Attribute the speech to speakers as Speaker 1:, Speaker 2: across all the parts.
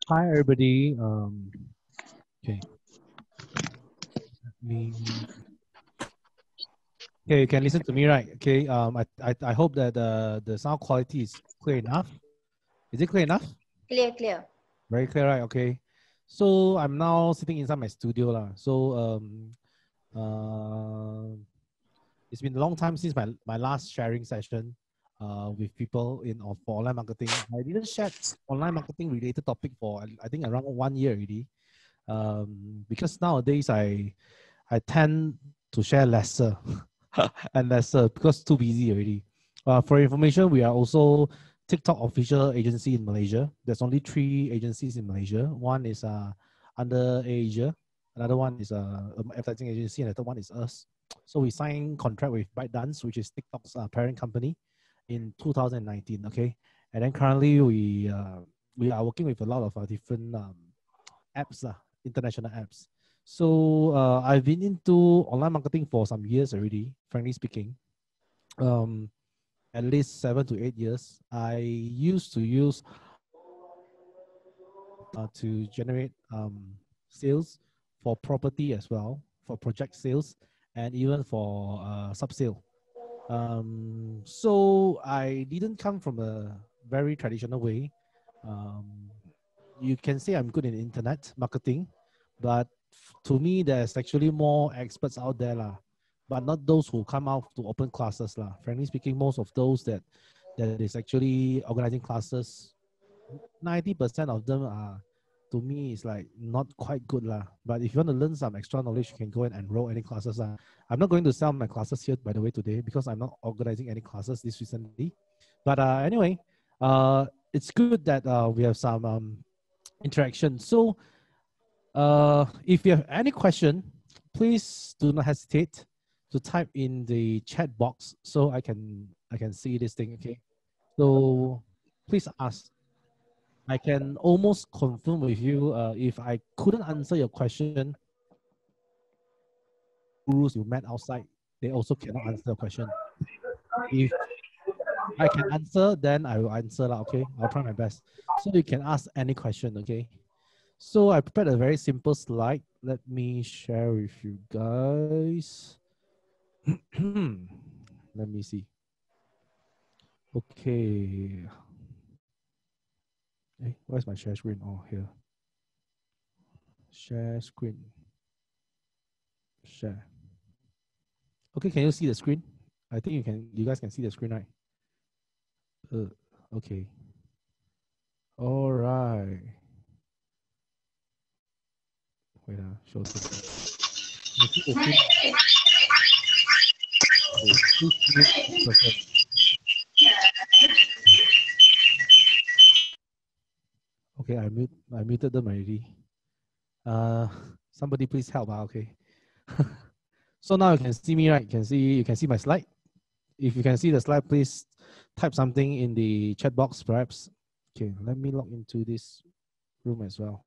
Speaker 1: Hi, everybody. Okay, me. Okay, you can listen to me, right? Okay. I hope that the sound quality is clear enough. Is it clear enough?
Speaker 2: Clear, clear.
Speaker 1: Very clear, right? Okay. So I'm now sitting inside my studio, lah. So uh, it's been a long time since my last sharing session, with people for online marketing. I didn't share online marketing related topic for I think around 1 year already. Because nowadays I tend to share lesser and lesser because too busy already. For information, we are also TikTok official agency in Malaysia. There's only 3 agencies in Malaysia. One is under Asia, another one is advertising agency, and the third one is us. So we signed contract with ByteDance, which is TikTok's parent company, in 2019. Okay, and then currently we are working with a lot of different apps, international apps. So I've been into online marketing for some years already, frankly speaking. At least 7 to 8 years. I used to use to generate sales for property as well, for project sales, and even for sub-sale. So I didn't come from a very traditional way. Um, you can say I'm good in internet marketing, but to me, there's actually more experts out there, lah. But not those who come out to open classes, lah. Frankly speaking, most of those that is actually organizing classes, 90% of them are, to me, is like not quite good, lah. But if you want to learn some extra knowledge, you can go and enroll any classes. I'm not going to sell my classes here, by the way, today, because I'm not organizing any classes this recently. But anyway, it's good that we have some interaction. So if you have any question, please do not hesitate to type in the chat box so I can see this thing. Okay, so please ask. I can almost confirm with you, if I couldn't answer your question, gurus you met outside, they also cannot answer the question. If I can answer, then I will answer lah. Okay, I'll try my best. So you can ask any question. Okay. So I prepared a very simple slide. Let me share with you guys. Let me see. Okay. Hey, where's my share screen? Oh, here. Share screen. Share. Okay, can you see the screen? I think you guys can see the screen, right? Okay. All right. Wait, show okay, I muted them already. Somebody please help. Okay. So now you can see me, right? You can see my slide. If you can see the slide, please type something in the chat box, perhaps. Okay, let me log into this room as well.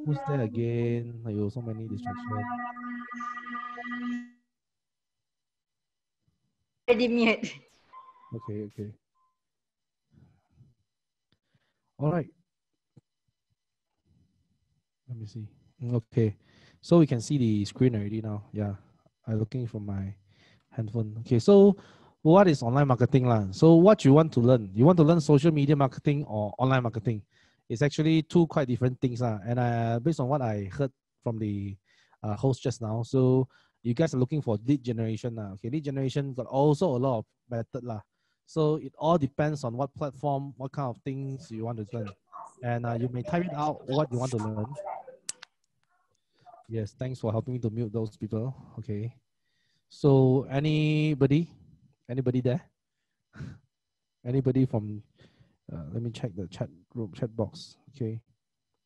Speaker 1: Who's there again? Like, so many distractions.
Speaker 2: Already mute.
Speaker 1: Okay. All right. Let me see. Okay. So we can see the screen already now. Yeah. I'm looking for my handphone. Okay. So what is online marketing? So what you want to learn? You want to learn social media marketing or online marketing? It's actually two quite different things. And based on what I heard from the host just now, so you guys are looking for lead generation. Okay, lead generation got also a lot of method. So it all depends on what platform, what kind of things you want to learn. And you may type it out what you want to learn. Yes, thanks for helping me to mute those people. Okay. So anybody there? Anybody from, let me check the chat room, chat box. Okay.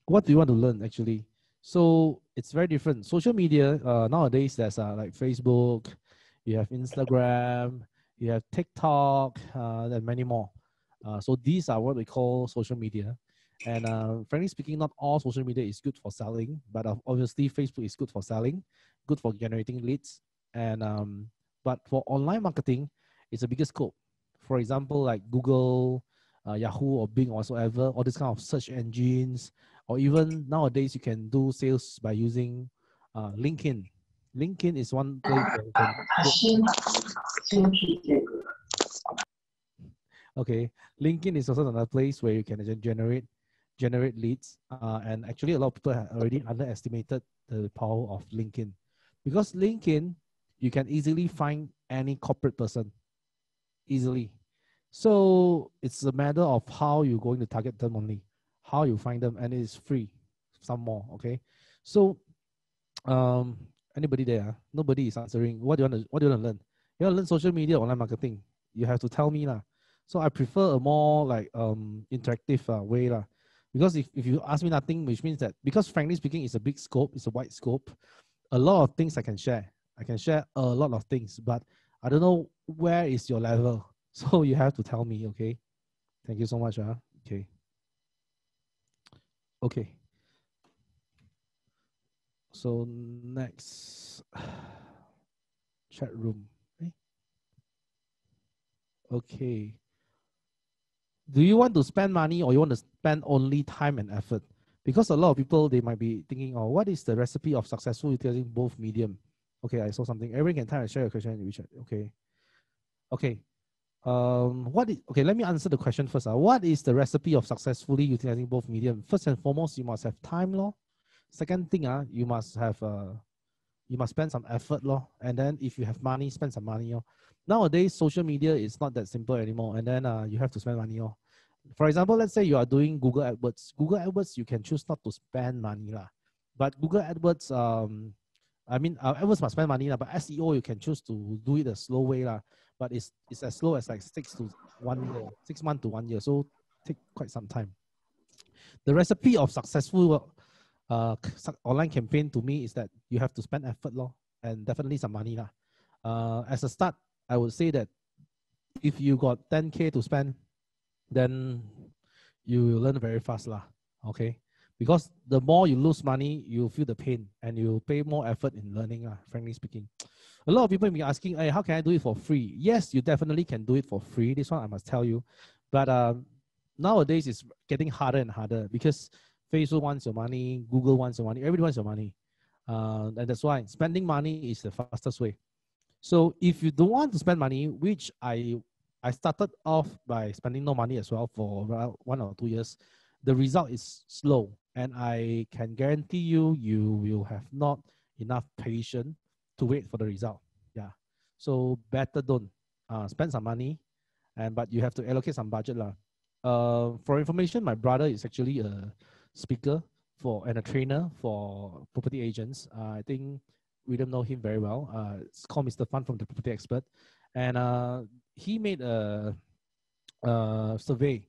Speaker 1: What do you want to learn actually? So it's very different. Social media, nowadays there's like Facebook, you have Instagram, you have TikTok, and many more. So these are what we call social media. And frankly speaking, not all social media is good for selling, but obviously Facebook is good for selling, good for generating leads. And but for online marketing, it's a bigger scope. for example, like Google, Yahoo, or Bing, or whatsoever, all these kind of search engines, or even nowadays you can do sales by using LinkedIn. LinkedIn is one place where you can. Okay, LinkedIn is also another place where you can generate leads, and actually a lot of people have already underestimated the power of LinkedIn, because LinkedIn you can easily find any corporate person easily. So it's a matter of how you're going to target them only, how you find them, and it's free. Some more, okay. So anybody there? Nobody is answering. What do you want to learn? You want to learn social media, online marketing? You have to tell me lah. So I prefer a more like interactive way lah. Because if you ask me nothing, which means that, because frankly speaking, it's a big scope, it's a wide scope. A lot of things I can share. I can share a lot of things, but I don't know where is your level. So you have to tell me, okay? Thank you so much. Okay. Okay. So next, chat room. Okay. Do you want to spend money, or you want to spend only time and effort? Because a lot of people, they might be thinking, oh, what is the recipe of successful utilizing both medium? Okay, I saw something. Everyone can type and share your question in WeChat. Okay. Okay. Okay, let me answer the question first. What is the recipe of successfully utilizing both medium? First and foremost, you must have time, law. Second thing, you must have you must spend some effort, law. And then if you have money, spend some money. Nowadays, social media is not that simple anymore. And then you have to spend money. For example, let's say you are doing Google AdWords. Google AdWords, you can choose not to spend money. But Google AdWords, AdWords must spend money. But SEO, you can choose to do it a slow way. But it's as slow as like 6 months to 1 year. So take quite some time. The recipe of successful online campaign to me is that you have to spend effort and definitely some money. As a start, I would say that if you got 10K to spend, then you will learn very fast. Okay? Because the more you lose money, you feel the pain and you pay more effort in learning, frankly speaking. A lot of people will be asking, hey, how can I do it for free? Yes, you definitely can do it for free. This one I must tell you. But nowadays it's getting harder and harder because Facebook wants your money, Google wants your money, everybody wants your money. And that's why spending money is the fastest way. So if you don't want to spend money, which I started off by spending no money as well for around 1 or 2 years, the result is slow. And I can guarantee you, you will have not enough patience to wait for the result. Yeah. So better don't spend some money, but you have to allocate some budget. For information, my brother is actually a speaker and a trainer for property agents. I think we don't know him very well. It's called Mr. Fun from the Property Expert. And he made a survey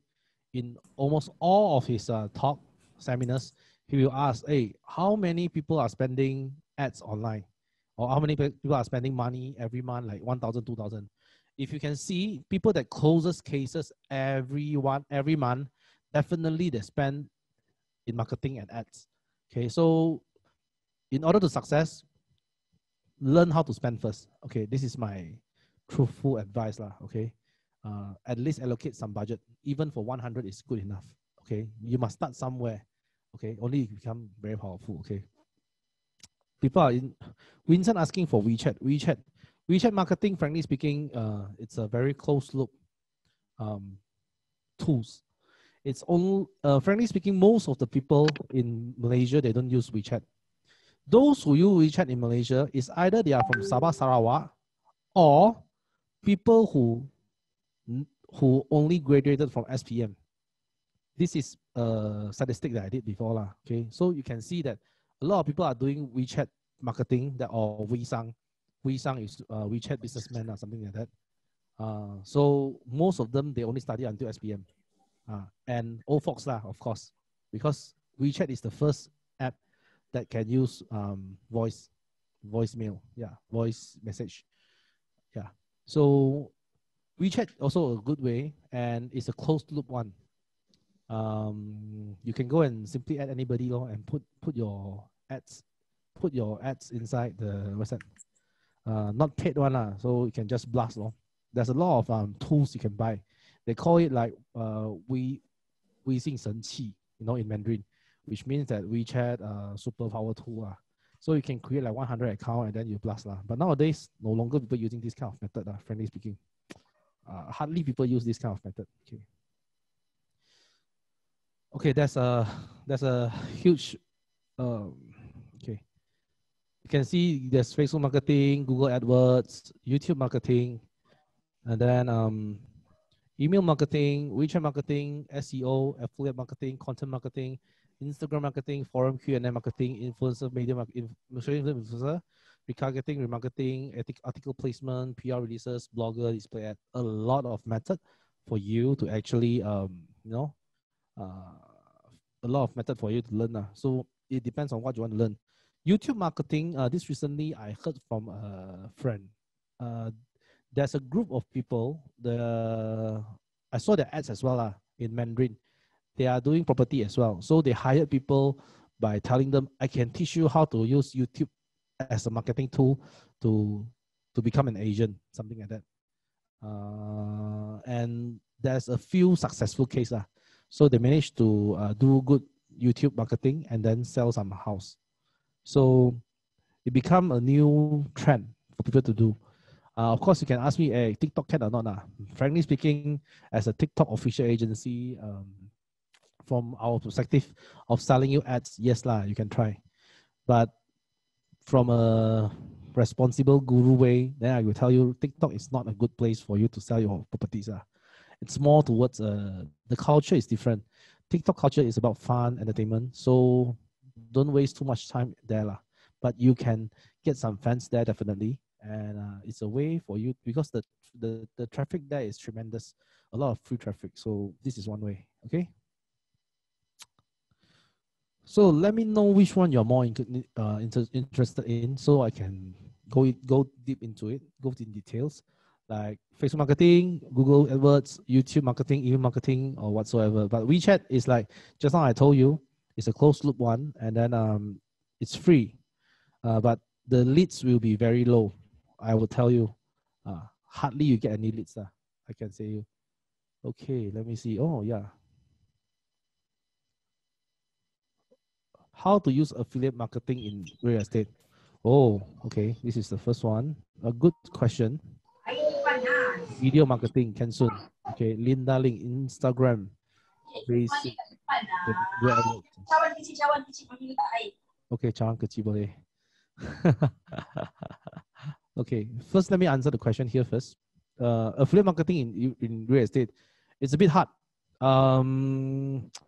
Speaker 1: in almost all of his talk seminars. He will ask, hey, how many people are spending ads online? Or how many people are spending money every month, like 1,000, 2,000? If you can see, people that closes cases every month, definitely they spend in marketing and ads. Okay, so in order to success, learn how to spend first. Okay, this is my truthful advice. Okay, at least allocate some budget. Even for 100 is good enough. Okay, you must start somewhere. Okay, only you become very powerful. Okay, people are in Vincent asking for WeChat marketing. Frankly speaking, it's a very close loop tools. It's only frankly speaking, most of the people in Malaysia, they don't use WeChat. Those who use WeChat in Malaysia is either they are from Sabah, Sarawak, or people who only graduated from SPM. This is a statistic that I did before. Okay, so you can see that a lot of people are doing WeChat marketing or WeSang. WeSang is WeChat businessman or something like that. So most of them, they only study until SPM. And old folks, of course, because WeChat is the first app that can use voicemail, voice message. Yeah. So WeChat also a good way, and it's a closed loop one. You can go and simply add anybody and put your ads inside the what's that? Not paid one so you can just blast . there's a lot of tools you can buy. They call it like WeChat Shenqi, in Mandarin, which means that WeChat superpower tool. So you can create like 100 account and then you blast lah. But nowadays, no longer people using this kind of method. Frankly speaking, hardly people use this kind of method. Okay. Okay, that's a huge. Okay, you can see there's Facebook marketing, Google AdWords, YouTube marketing, and then email marketing, WeChat marketing, SEO, affiliate marketing, content marketing, Instagram marketing, forum Q&A marketing, influencer media influencer, retargeting, remarketing, article placement, PR releases, blogger, display ad. A lot of method for you to actually a lot of method for you to learn. So it depends on what you want to learn. YouTube marketing, this recently I heard from a friend. There's a group of people, I saw the ads as well in Mandarin. They are doing property as well. So they hired people by telling them, I can teach you how to use YouTube as a marketing tool to become an agent, something like that. And there's a few successful cases. So they managed to do good YouTube marketing and then sell some house. So it become a new trend for people to do. Of course, you can ask me, hey, TikTok can or not? Frankly speaking, as a TikTok official agency, from our perspective of selling you ads, yes you can try. But from a responsible guru way, then I will tell you TikTok is not a good place for you to sell your properties. It's more towards the culture is different. TikTok culture is about fun, entertainment. So don't waste too much time there. But you can get some fans there definitely. And it's a way for you because the traffic there is tremendous. A lot of free traffic. So this is one way. Okay. So let me know which one you're more interested in, so I can go deep into it, go in details, like Facebook marketing, Google AdWords, YouTube marketing, email marketing, or whatsoever. But WeChat is like just now I told you, it's a closed loop one, and then it's free, but the leads will be very low. I will tell you, hardly you get any leads. I can say you. Okay, let me see. Oh yeah. How to use affiliate marketing in real estate? Oh, okay. This is the first one. A good question. Video marketing can soon. Okay, Linda Link, Instagram, basic. Okay, cawan kecil boleh. Okay, first let me answer the question here first. Affiliate marketing in real estate, it's a bit hard.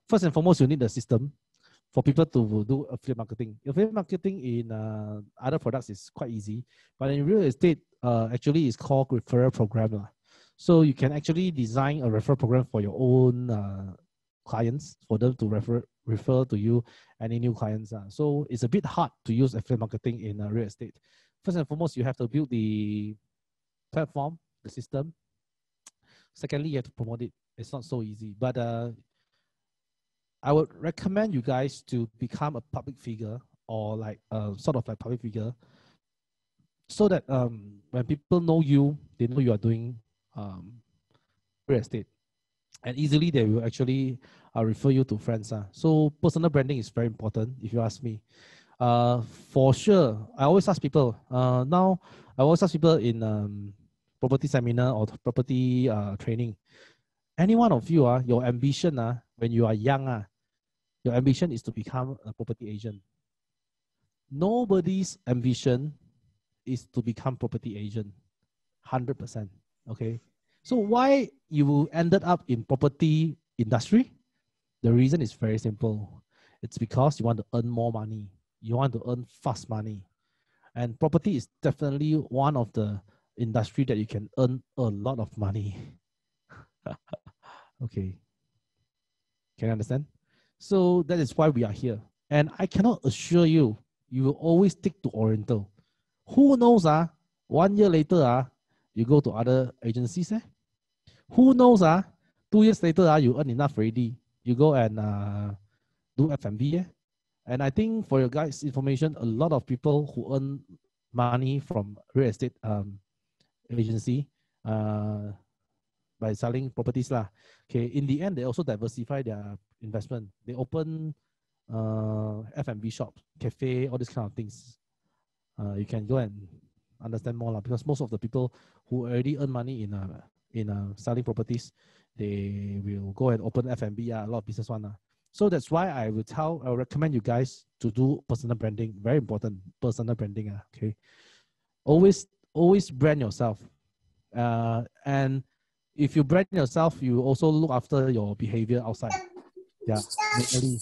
Speaker 1: First and foremost, you need a system for people to do affiliate marketing. Affiliate marketing in other products is quite easy, but in real estate, actually it's called referral program. So you can actually design a referral program for your own clients, for them to refer to you any new clients. So it's a bit hard to use affiliate marketing in real estate. First and foremost, you have to build the platform, the system. Secondly, you have to promote it. It's not so easy, but I would recommend you guys to become a public figure or like sort of like public figure, so that when people know you, they know you are doing real estate, and easily they will actually refer you to friends. So personal branding is very important, if you ask me. For sure, I always ask people. Now I always ask people in property seminar or property training. Any one of you, your ambition, when you are young, your ambition is to become a property agent. Nobody's ambition is to become property agent, 100%. Okay, so why you ended up in property industry? The reason is very simple. It's because you want to earn more money. You want to earn fast money, and property is definitely one of the industry that you can earn a lot of money. Okay, can you understand? So that is why we are here. And I cannot assure you, you will always stick to Oriental. Who knows, 1 year later, you go to other agencies. Who knows, 2 years later, you earn enough already. You go and do F&B. And I think for your guys' information, a lot of people who earn money from real estate agency, by selling properties lah. Okay, in the end, they also diversify their investment. They open F&B shops, cafe, all these kind of things. You can go and understand more lah, because most of the people who already earn money in selling properties, they will go and open F&B, a lot of business one. So that's why I will recommend you guys to do personal branding. Very important, personal branding. Okay, always brand yourself. And if you brand yourself, you also look after your behavior outside. Yeah, mainly.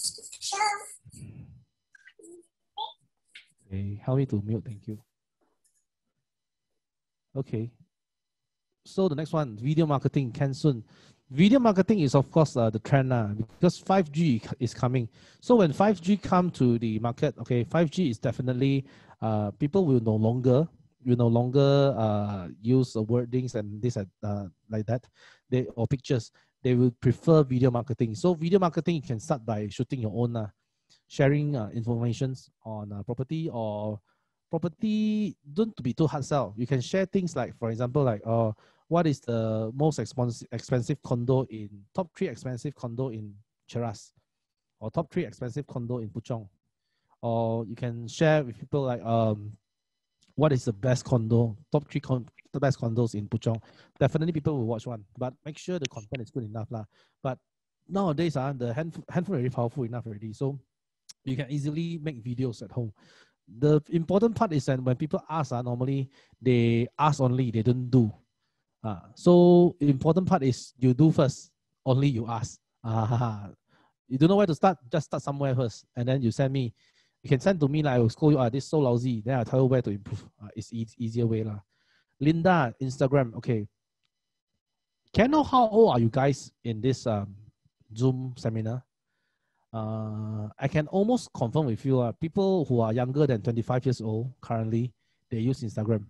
Speaker 1: Okay, help me to mute. Thank you. Okay. So the next one, video marketing can soon. Video marketing is of course the trend because 5G is coming. So when 5G come to the market, okay, 5G is definitely people will no longer use wordings and this like that, or pictures. They will prefer video marketing. So video marketing, you can start by shooting your own, sharing information on property, or property. Don't be too hard sell. You can share things like, for example, like what is the most expensive condo in top 3 expensive condo in Cheras, or top 3 expensive condo in Puchong, or you can share with people like what is the best condo, top 3 the best condos in Puchong. Definitely people will watch one, but make sure the content is good enough lah. But nowadays the handphone already powerful enough already, so you can easily make videos at home. The important part is that when people ask, normally they ask only, they don't do. So the important part is you do first, only you ask. You don't know where to start, just start somewhere first, and then you send me. You can send to me, like I will scold you, this is so lousy, then I'll tell you where to improve. It's easier way lah. Linda, Instagram, okay. Can I know how old are you guys in this Zoom seminar? I can almost confirm with you, people who are younger than 25 years old currently, they use Instagram.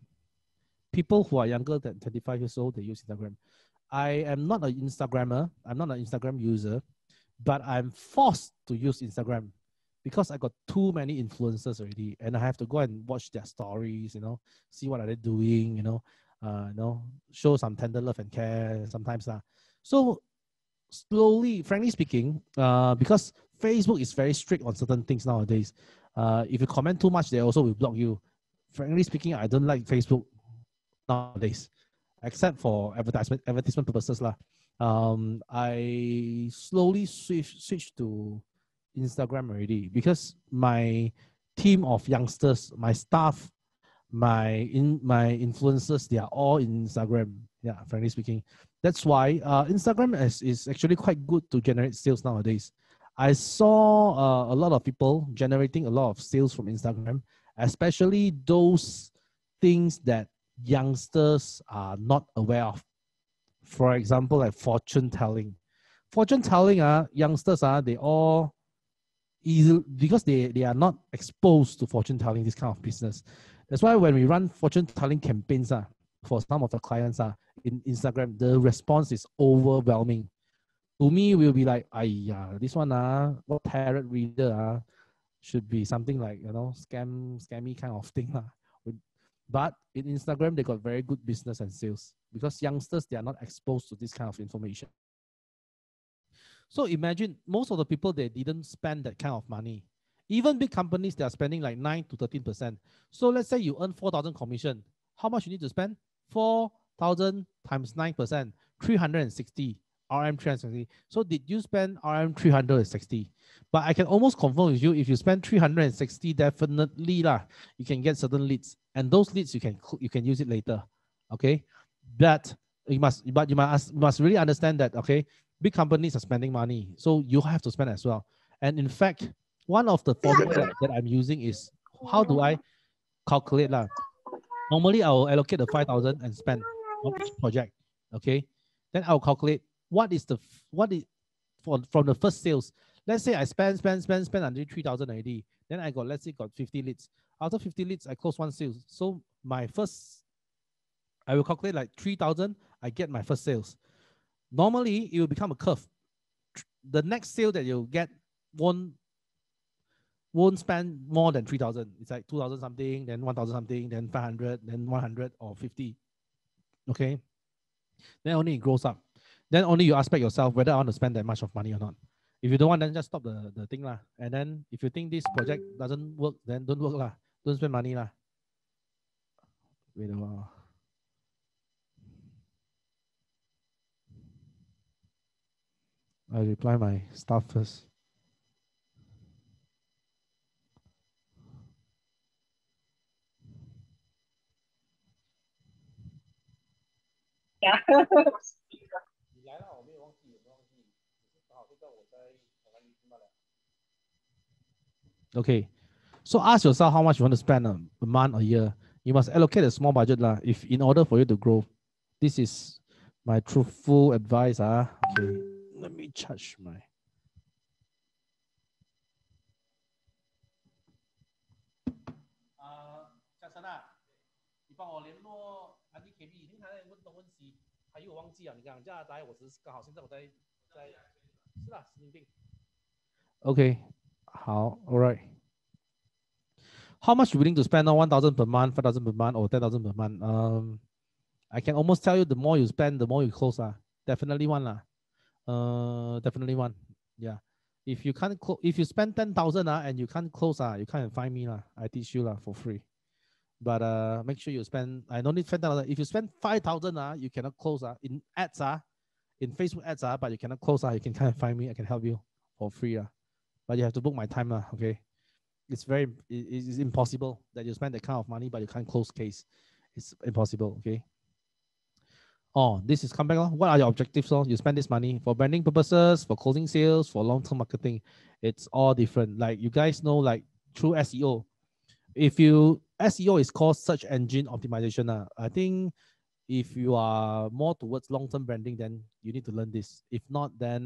Speaker 1: People who are younger than 25 years old, they use Instagram. I am not an Instagrammer. I'm not an Instagram user, but I'm forced to use Instagram because I got too many influencers already, and I have to go and watch their stories, see what are they doing, show some tender love and care sometimes. So slowly, frankly speaking, because Facebook is very strict on certain things nowadays. If you comment too much, they also will block you. Frankly speaking, I don't like Facebook nowadays, except for advertisement purposes lah. I slowly switch to Instagram already because my team of youngsters, my staff, my influencers, they are all in Instagram. Yeah, frankly speaking, that's why Instagram is actually quite good to generate sales nowadays. I saw a lot of people generating a lot of sales from Instagram, especially those things that youngsters are not aware of. For example, like fortune telling. Fortune telling, youngsters, they all easy because they are not exposed to fortune telling, this kind of business. That's why when we run fortune telling campaigns for some of the clients in Instagram, the response is overwhelming. To me, we'll be like, this one what tarot reader should be something like scammy kind of thing But in Instagram, they got very good business and sales because youngsters, they are not exposed to this kind of information. So imagine most of the people, they didn't spend that kind of money. Even big companies, they are spending like 9 to 13%. So let's say you earn 4,000 commission. How much you need to spend? 4,000 times 9%, 360. RM 360. So did you spend RM 360? But I can almost confirm with you, if you spend 360, definitely you can get certain leads, and those leads you can use it later. Okay, but you must really understand that. Okay, big companies are spending money, so you have to spend as well. And in fact, one of the formula that I'm using is, how do I calculate Normally, I will allocate the 5,000 and spend on each project. Okay, then I'll calculate what is from the first sales. Let's say I spend until 3,000 already. Then I got, let's say, 50 leads. After 50 leads, I close one sales. So my first, I will calculate like 3,000. I get my first sales. Normally, it will become a curve. The next sale that you'll get won't spend more than 3,000. It's like 2,000 something, then 1,000 something, then 500, then 100 or 50. Okay. Then only it grows up. Then only you ask back yourself whether I want to spend that much of money or not. If you don't want, then just stop the thing lah. And then if you think this project doesn't work, then don't work lah. Don't spend money lah. Wait a while. I reply my staff first.
Speaker 2: Yeah.
Speaker 1: Okay. So ask yourself how much you want to spend a month or year. You must allocate a small budget lah. If in order for you to grow, this is my truthful advice. Okay. Let me charge my. Okay. How? All right. How much you willing to spend on 1,000 per month, 5,000 per month, or 10,000 per month? I can almost tell you the more you spend, the more you close. Definitely one lah. Definitely one. Yeah. If you can't if you spend 10,000 and you can't close you can't find me lah. I teach you lah for free. But make sure you spend. I don't need 10,000. If you spend 5,000 you cannot close in ads in Facebook ads but you cannot close you can kind of find me. I can help you for free but you have to book my time okay. It's impossible that you spend that kind of money but you can't close case. It's impossible. Okay. Oh, this is come back. What are your objectives? You spend this money for branding purposes, for closing sales, for long-term marketing. It's all different. Like you guys know, like through SEO. If you SEO is called search engine optimization. I think if you are more towards long-term branding, then you need to learn this. If not, then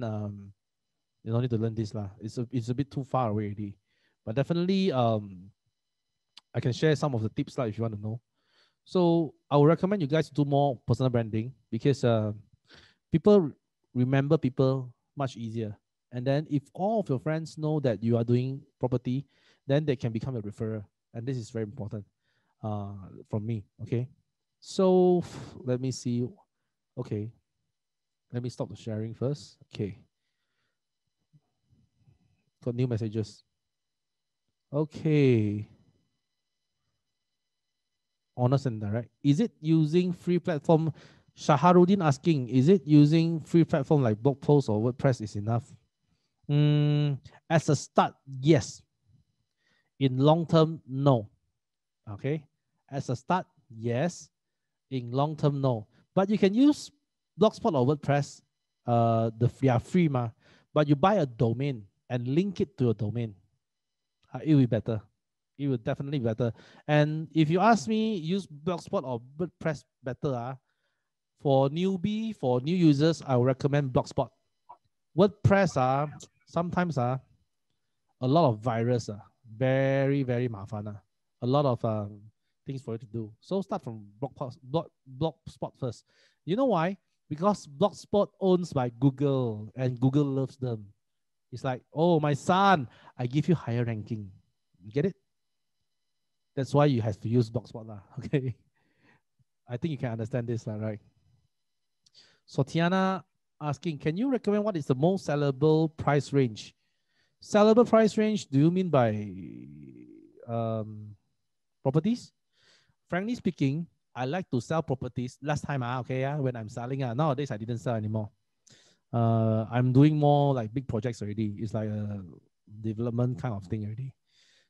Speaker 1: you don't need to learn this lah. It's a bit too far away already. But definitely, I can share some of the tips if you want to know. So I would recommend you guys to do more personal branding because people remember people much easier. And then if all of your friends know that you are doing property, then they can become a referrer. And this is very important from me. Okay. So let me see. Okay. Let me stop the sharing first. Okay. Got new messages. Okay. Honest and direct. Is it using free platform? Shaharuddin asking, is it using free platform like blog posts or WordPress is enough? As a start, yes. In long term, no. Okay. As a start, yes. In long term, no. But you can use Blogspot or WordPress. They are free, but you buy a domain and link it to a domain. It will be better. It will definitely be better. And if you ask me, use Blogspot or WordPress better. For newbie, for new users, I would recommend Blogspot. WordPress sometimes a lot of virus very very mafan a lot of things for you to do. So start from Blogspot first. You know why? Because Blogspot owns by Google and Google loves them. It's like, oh my son, I give you higher ranking. You get it? That's why you have to use Blogspot okay. I think you can understand this right? So Tiana asking, can you recommend what is the most sellable price range? Sellable price range, do you mean by properties? Frankly speaking, I like to sell properties. Last time, when I'm selling, nowadays I didn't sell anymore. I'm doing more like big projects already. It's like a development kind of thing already.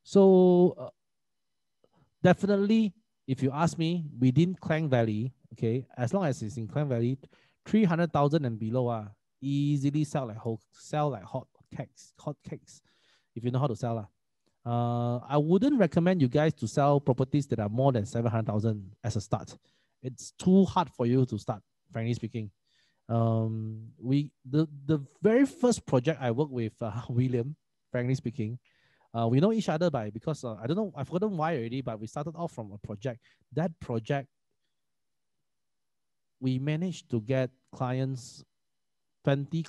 Speaker 1: So definitely, if you ask me, within Klang Valley, okay, as long as it's in Klang Valley, 300,000 and below, easily sell like hot cakes, if you know how to sell. I wouldn't recommend you guys to sell properties that are more than 700,000 as a start. It's too hard for you to start, frankly speaking. The very first project I worked with William, frankly speaking, we know each other because I don't know, I've forgotten why already, but we started off from a project. That project, we managed to get clients, 20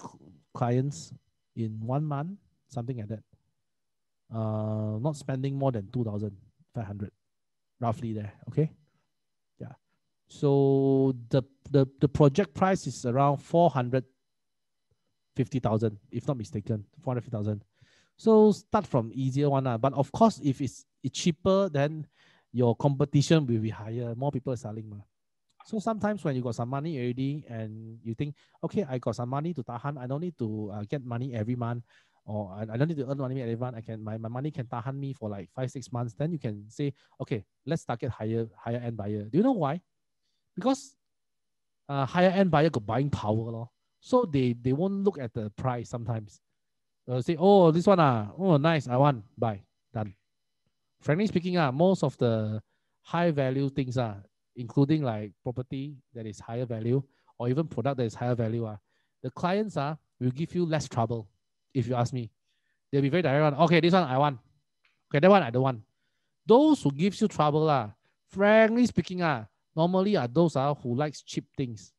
Speaker 1: clients in 1 month, something like that. Not spending more than 2,500, roughly there. Okay. Yeah. So the project price is around 450,000, if not mistaken, 450,000. So start from easier one, but of course, if it's cheaper, then your competition will be higher. More people are selling. So sometimes when you got some money already and you think, okay, I got some money to tahan, I don't need to get money every month, or I don't need to earn money every month. My money can tahan me for like 5-6 months. Then you can say, okay, let's target higher end buyer. Do you know why? Because higher end buyer got buying power, lor. So they won't look at the price sometimes. They'll say, oh, this one, oh, nice, I want, buy, done. Frankly speaking, most of the high value things, including like property that is higher value or even product that is higher value, the clients will give you less trouble. If you ask me, they'll be very direct. Okay, this one I want. Okay, that one I don't want. Those who gives you trouble, frankly speaking, normally are those who likes cheap things.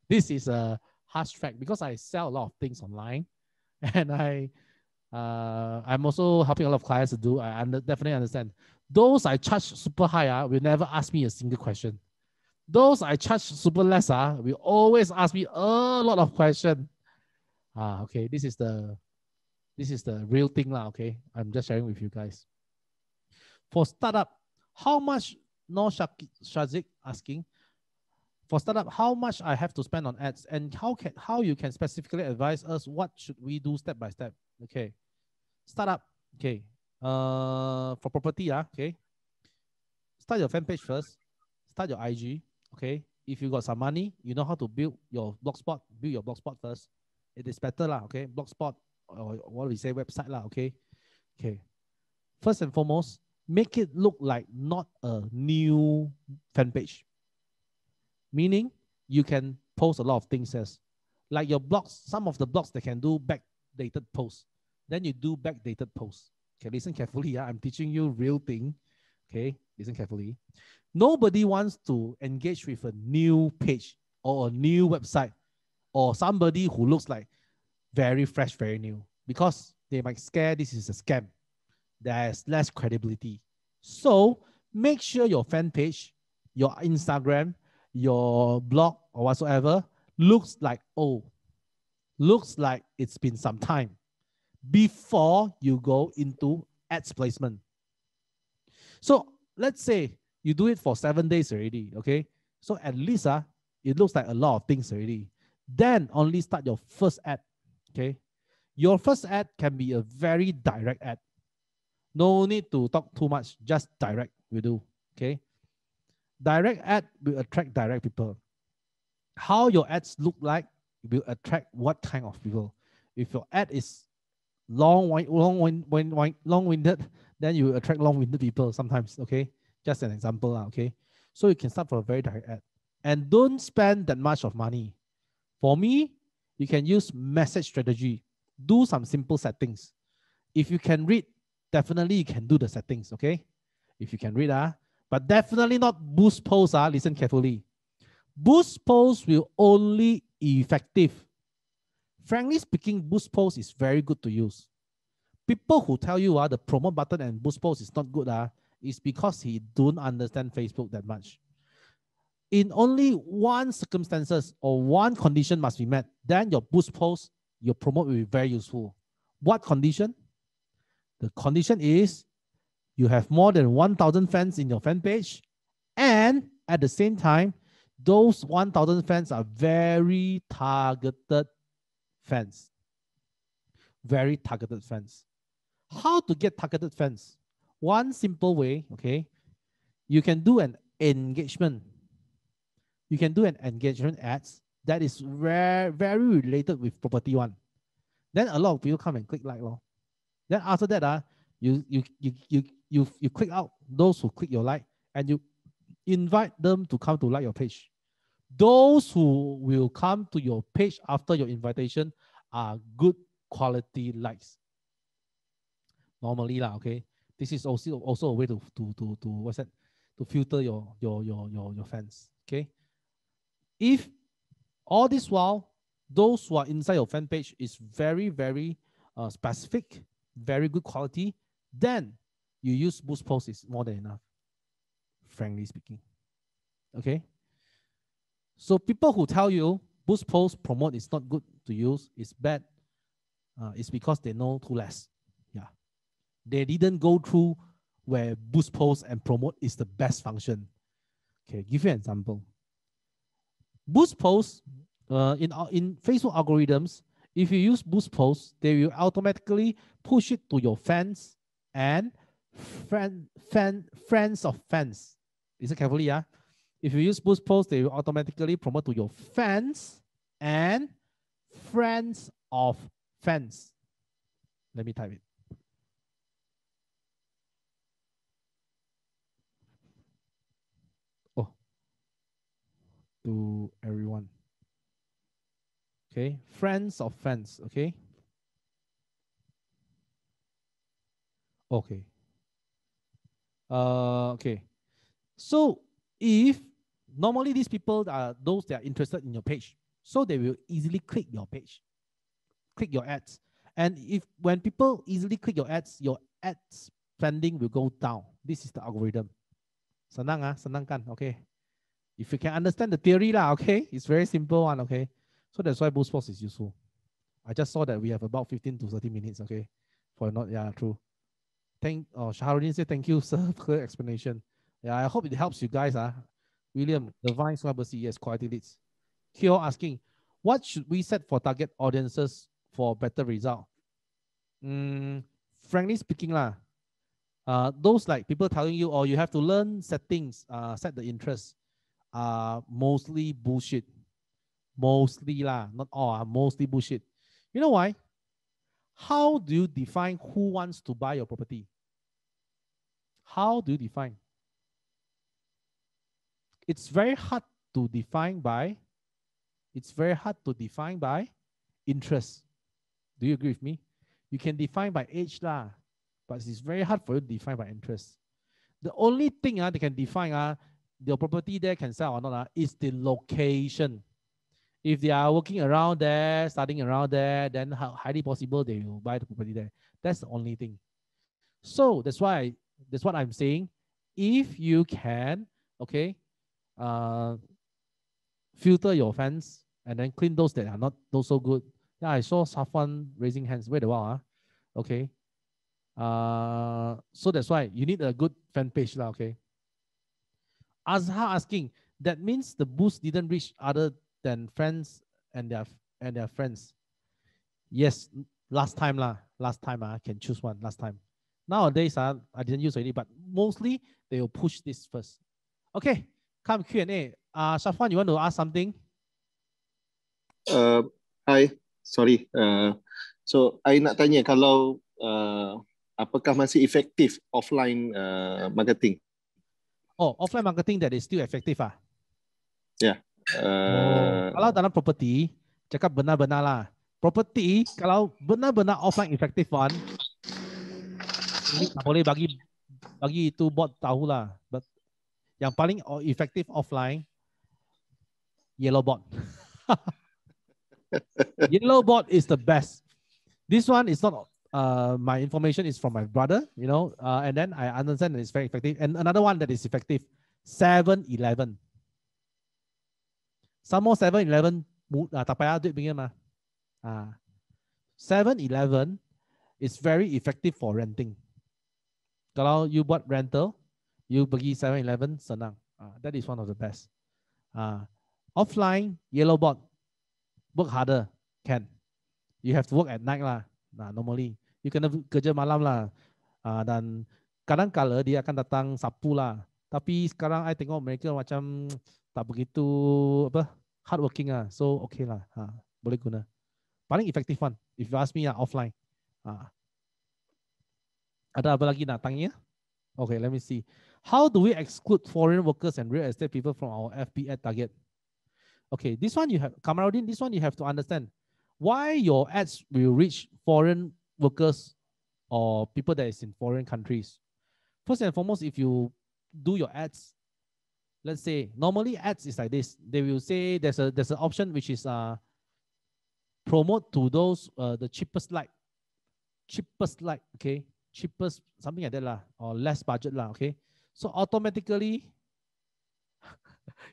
Speaker 1: This is a harsh fact because I sell a lot of things online, and I'm also helping a lot of clients to do. Definitely understand. Those I charge super high, will never ask me a single question. Those I charge super less, will always ask me a lot of questions. Okay, this is the real thing lah. Okay, I'm just sharing with you guys. For startup, how much? No, Shazik asking. For startup, how much I have to spend on ads, and how you can specifically advise us what should we do step by step. Okay, startup. Okay, for property, okay, start your fan page first, start your IG. Okay, if you got some money, you know how to build your blogspot first. It is better lah. Okay, blogspot or what we say website lah. Okay, okay. First and foremost, make it look like not a new fan page. Meaning you can post a lot of things as like your blogs, some of the blogs that can do backdated posts. Then you do backdated posts. Okay, listen carefully. I'm teaching you real thing. Okay, listen carefully. Nobody wants to engage with a new page or a new website or somebody who looks like very fresh, very new, because they might scare this is a scam. There's less credibility. So make sure your fan page, your Instagram, your blog or whatsoever looks like it's been some time before you go into ads placement. So let's say you do it for 7 days already, okay? So at least it looks like a lot of things already. Then only start your first ad, okay? Your first ad can be a very direct ad. No need to talk too much, just direct will do, okay? Direct ad will attract direct people. How your ads look like will attract what kind of people. If your ad is long-winded, then you attract long-winded people sometimes, okay? Just an example, okay? So you can start from a very direct ad. And don't spend that much of money. For me, you can use message strategy. Do some simple settings. If you can read, definitely you can do the settings, okay? If you can read, but definitely not boost posts, listen carefully. Boost posts will only effective. Frankly speaking, boost posts is very good to use. People who tell you the promote button and boost post is not good, is because he don't understand Facebook that much. In only one circumstances or one condition must be met, then your boost post, your promote will be very useful. What condition? The condition is you have more than 1,000 fans in your fan page, and at the same time, those 1,000 fans are very targeted fans. Very targeted fans. How to get targeted fans? One simple way, okay? You can do an engagement. You can do an engagement ads that is very related with property one. Then a lot of people come and click like. Then after that, you click out those who click your like, and you invite them to come to like your page. Those who will come to your page after your invitation are good quality likes. Normally okay. This is also a way to what's that? To filter your fans. Okay. If all this while those who are inside your fan page is very specific, very good quality, then you use boost posts is more than enough. Frankly speaking. Okay. So people who tell you boost post promote is not good to use, it's bad, it's because they know too less. Yeah, they didn't go through where boost post and promote is the best function. Okay, give you an example. Boost post in Facebook algorithms, if you use boost post, they will automatically push it to your fans and friends of fans. Listen carefully, yeah. If you use boost post, they will automatically promote to your fans and friends of fans. Let me type it. Oh, to everyone. Okay, friends of fans. Okay. Okay. Okay. So if normally these people are those that are interested in your page, so they will easily click your page, click your ads. And if when people easily click your ad spending will go down. This is the algorithm. Senang senang kan? Okay. If you can understand the theory lah, okay, it's very simple one, okay. So that's why boost post is useful. I just saw that we have about 15 to 30 minutes, okay, for not, yeah, true. Shahrudin said thank you, sir, for the explanation. Yeah, I hope it helps you guys. William, the Vine Swabbercy, yes, quality leads. Kyo asking, what should we set for target audiences for better result? Frankly speaking, those like people telling you, oh, you have to learn settings, set the interest, mostly bullshit. Mostly lah, not all, mostly bullshit. You know why? How do you define who wants to buy your property? How do you define? It's very hard to define by interest. Do you agree with me? You can define by age lah, but it's very hard for you to define by interest. The only thing they can define the property there can sell or not is the location. If they are working around there, studying around there, then highly possible they will buy the property there. That's the only thing. So that's what I'm saying. If you can, okay, filter your fans and then clean those that are not those so good. Yeah, I saw Safwan raising hands. Wait a while, okay. So that's why you need a good fan page lah, okay. Azhar asking, that means the boost didn't reach other than friends and their friends. Yes, last time I can choose one last time. Nowadays I didn't use already, but mostly they will push this first. Okay, come Q&A. Safwan, you want to ask something?
Speaker 3: Hi, sorry. So I nak tanya kalau apakah masih efektif offline marketing?
Speaker 1: Oh, offline marketing that is still effective
Speaker 3: Yeah.
Speaker 1: Kalau dalam property, cakap benar-benar lah. Property, kalau benar-benar offline effective one, ini tak boleh bagi itu bot tahu lah. But yang paling effective offline, yellow bot. Yellow bot is the best. This one is not my information is from my brother, and then I understand that it's very effective. And another one that is effective, 7-Eleven. Some more 7-Eleven, tak payah duit pinjam 7-Eleven is very effective for renting. Kalau you buat rental, you pergi 7-Eleven, senang. That is one of the best. Offline, yellow bot, work harder, can. You have to work at night lah. Normally. You kena kerja malam lah. Dan kadang-kala dia akan datang sapu lah. Tapi sekarang I tengok mereka macam tak begitu hardworking So okay lah. Boleh guna. Paling effective one. If you ask me offline. Ada apa lagi nak tanya? Okay, let me see. How do we exclude foreign workers and real estate people from our FB ad target? Okay, this one you have, Kamarudin, this one you have to understand. Why your ads will reach foreign workers or people that is in foreign countries. First and foremost, if you do your ads, let's say normally ads is like this. They will say there's an option which is promote to those the cheapest like, okay, cheapest something like that lah, or less budget lah, okay. So automatically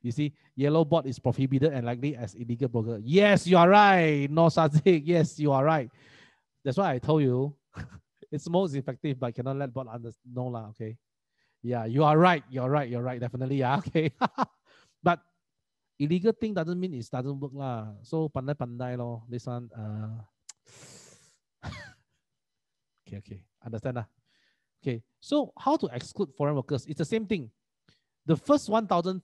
Speaker 1: You see, yellow bot is prohibited and likely as illegal broker. Yes, you are right. No such thing. Yes, you are right. That's why I told you it's most effective, but cannot let bot know lah. Okay. Yeah, you are right. You're right. You're right. Definitely. Yeah. Okay. But illegal thing doesn't mean it doesn't work lah. So pandai pandai lo. This one. Okay. Understand lah. Okay. So how to exclude foreign workers? It's the same thing. The first 1,000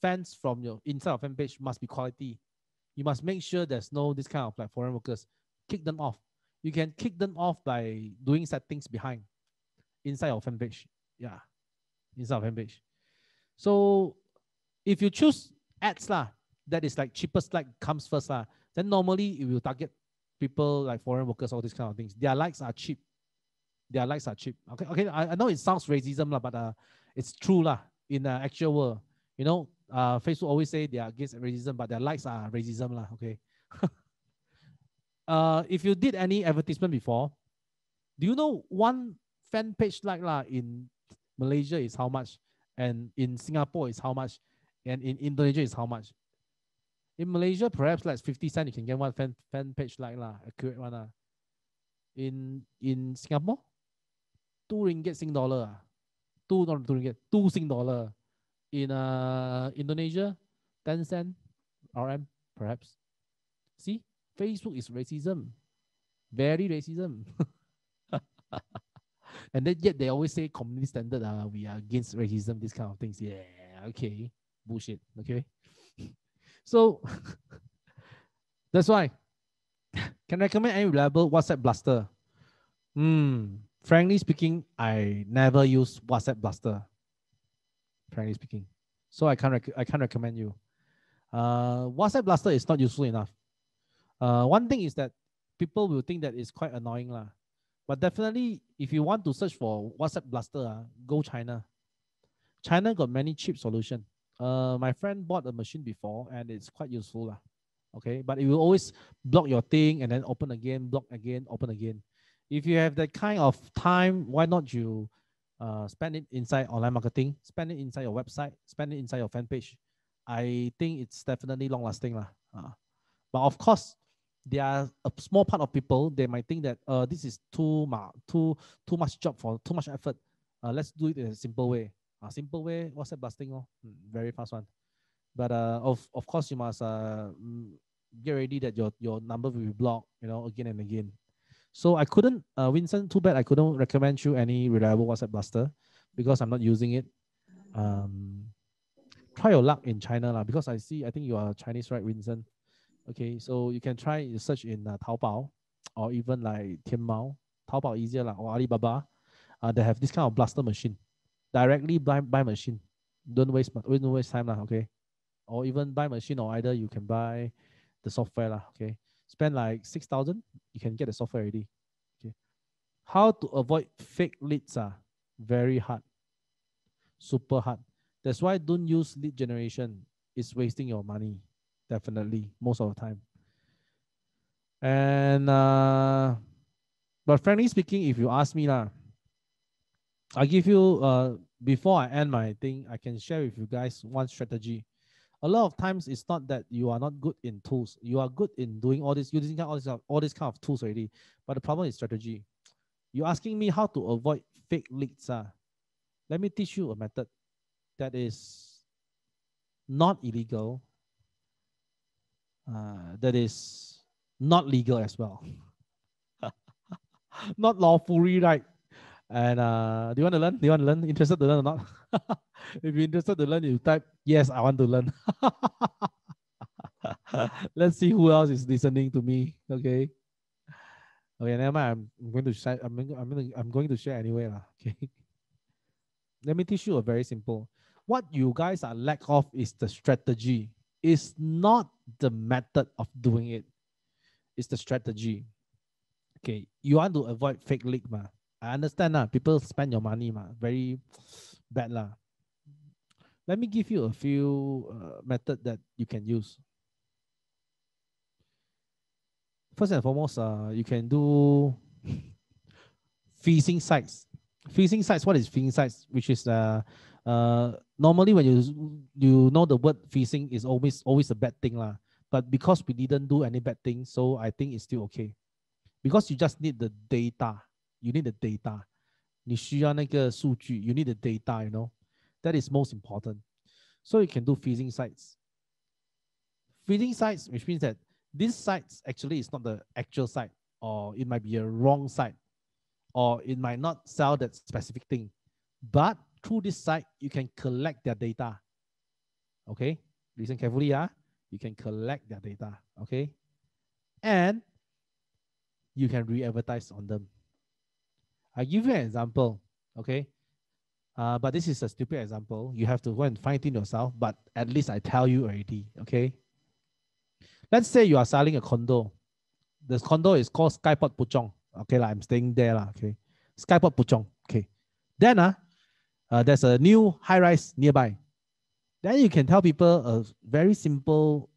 Speaker 1: fans from your inside of fan page must be quality. You must make sure there's no this kind of like foreign workers. Kick them off. You can kick them off by doing settings behind inside your fan page. Yeah, inside of fan page. So if you choose ads lah, that is like cheapest like comes first lah. Then normally it will target people like foreign workers, all these kind of things. Their likes are cheap. Their likes are cheap. Okay. I know it sounds racism lah, but it's true lah. In the actual world, you know, Facebook always say they are against racism, but their likes are racism lah. Okay. If you did any advertisement before, do you know one fan page like lah in Malaysia is how much, and in Singapore is how much, and in Indonesia is how much? In Malaysia, perhaps like 50 cents you can get one fan page like lah, accurate one lah. In Singapore, 2 ringgit Sing dollar. 2 ringgit, 2 Sing dollar. In Indonesia, 10 cent RM perhaps. See, Facebook is racism, very racism. And then yet they always say community standard, we are against racism, these kind of things. Yeah, okay, bullshit. Okay. So that's why can recommend any reliable WhatsApp blaster. Frankly speaking, I never use WhatsApp blaster. Frankly speaking, so I can't recommend you. WhatsApp blaster is not useful enough. One thing is that people will think that it's quite annoying lah. But definitely, if you want to search for WhatsApp blaster, go China. China got many cheap solutions. My friend bought a machine before, and it's quite useful lah. Okay, but it will always block your thing and then open again, block again, open again. If you have that kind of time, why not you spend it inside online marketing, spend it inside your website, spend it inside your fan page. I think it's definitely long lasting lah. But of course, there are a small part of people, they might think that this is too much job for too much effort. Let's do it in a simple way. Simple way, WhatsApp blasting, very fast one. But of course, you must get ready that your number will be blocked, again and again. So I couldn't, Vincent, too bad I couldn't recommend you any reliable WhatsApp blaster because I'm not using it. Try your luck in China lah, because I think you are Chinese, right, Vincent? Okay, so you can try search in Taobao or even like Tianmao. Taobao easier lah, or Alibaba. They have this kind of blaster machine. Directly buy machine. Don't waste time lah, okay? Or even buy machine, or either you can buy the software lah, okay? Spend like 6,000, you can get the software already. Okay. How to avoid fake leads? Very hard. Super hard. That's why don't use lead generation. It's wasting your money. Definitely, most of the time. And but frankly speaking, if you ask me lah, I'll give you before I end my thing, I can share with you guys one strategy. A lot of times it's not that you are not good in tools. You are good in doing all this, using all this kind of tools already. But the problem is strategy. You're asking me how to avoid fake leads. Let me teach you a method that is not illegal, that is not legal as well. Not lawfully right. And do you want to learn? Interested to learn or not? If you're interested to learn, you type, yes, I want to learn. Let's see who else is listening to me. Okay. Okay, never mind. I'm going to share. I'm going to share anyway lah. Okay. Let me teach you a very simple. What you guys are lack of is the strategy. It's not the method of doing it. It's the strategy. Okay, you want to avoid fake leak ma. I understand lah. People spend your money ma. Very bad lah. Let me give you a few methods that you can use. First and foremost, you can do phishing sites. Phishing sites. What is phishing sites? Which is Normally when you know the word phishing is always a bad thing lah. But because we didn't do any bad thing, so I think it's still okay. Because you just need the data. You need the data. 你需要那个数据. You need the data, you know. That is most important. So you can do phishing sites. Phishing sites, which means that this site actually is not the actual site, or it might be a wrong site, or it might not sell that specific thing. But through this site, you can collect their data. Okay? Listen carefully, yeah? You can collect their data. Okay? And you can re-advertise on them. I give you an example. Okay? But this is a stupid example. You have to go and fine-tune yourself, but at least I tell you already. Okay? Let's say you are selling a condo. This condo is called Skyport Puchong. Okay, I'm staying there. Okay. Skyport Puchong. Okay. Then there's a new high-rise nearby. Then you can tell people a very simple